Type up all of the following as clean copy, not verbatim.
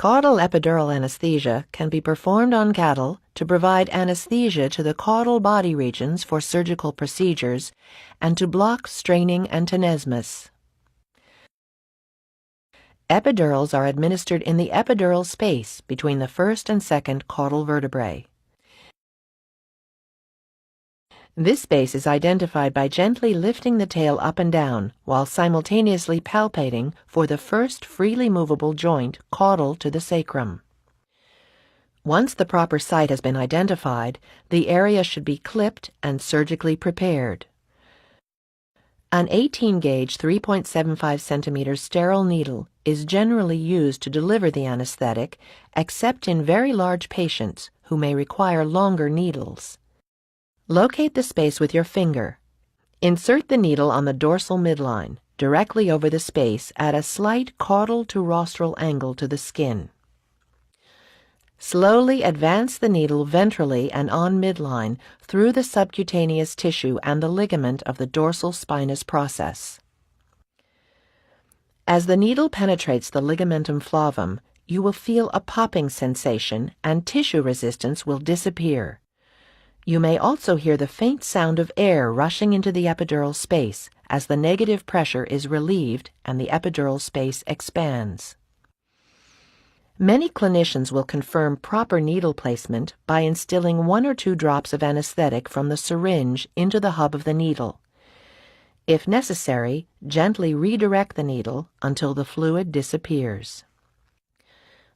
Caudal epidural anesthesia can be performed on cattle to provide anesthesia to the caudal body regions for surgical procedures and to block straining and tenesmus. Epidurals are administered in the epidural space between the first and second caudal vertebrae. This space is identified by gently lifting the tail up and down while simultaneously palpating for the first freely movable joint caudal to the sacrum. Once the proper site has been identified, the area should be clipped and surgically prepared. An 18-gauge 3.75 centimeter sterile needle is generally used to deliver the anesthetic, except in very large patients who may require longer needles. Locate the space with your finger. Insert the needle on the dorsal midline, directly over the space at a slight caudal to rostral angle to the skin. Slowly advance the needle ventrally and on midline through the subcutaneous tissue and the ligament of the dorsal spinous process. As the needle penetrates the ligamentum flavum, you will feel a popping sensation and tissue resistance will disappear. You may also hear the faint sound of air rushing into the epidural space as the negative pressure is relieved and the epidural space expands. Many clinicians will confirm proper needle placement by instilling 1 or 2 drops of anesthetic from the syringe into the hub of the needle. If necessary, gently redirect the needle until the fluid disappears.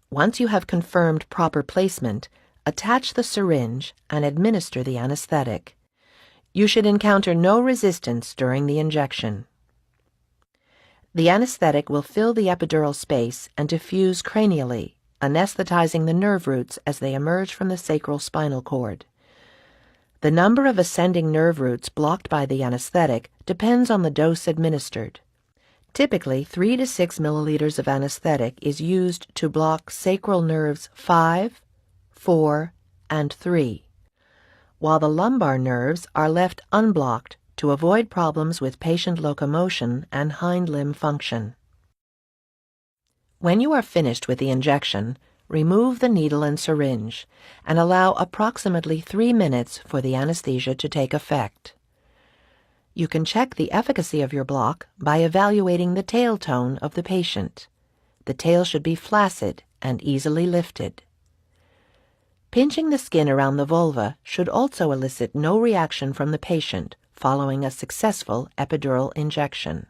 Once you have confirmed proper placement, attach the syringe and administer the anesthetic. You should encounter no resistance during the injection. The anesthetic will fill the epidural space and diffuse cranially, anesthetizing the nerve roots as they emerge from the sacral spinal cord. The number of ascending nerve roots blocked by the anesthetic depends on the dose administered. Typically, 3 to 6 milliliters of anesthetic is used to block sacral nerves 5, 4, and 3, while the lumbar nerves are left unblocked to avoid problems with patient locomotion and hind limb function. When you are finished with the injection, remove the needle and syringe and allow approximately 3 minutes for the anesthesia to take effect. You can check the efficacy of your block by evaluating the tail tone of the patient. The tail should be flaccid and easily lifted. Pinching the skin around the vulva should also elicit no reaction from the patient following a successful epidural injection.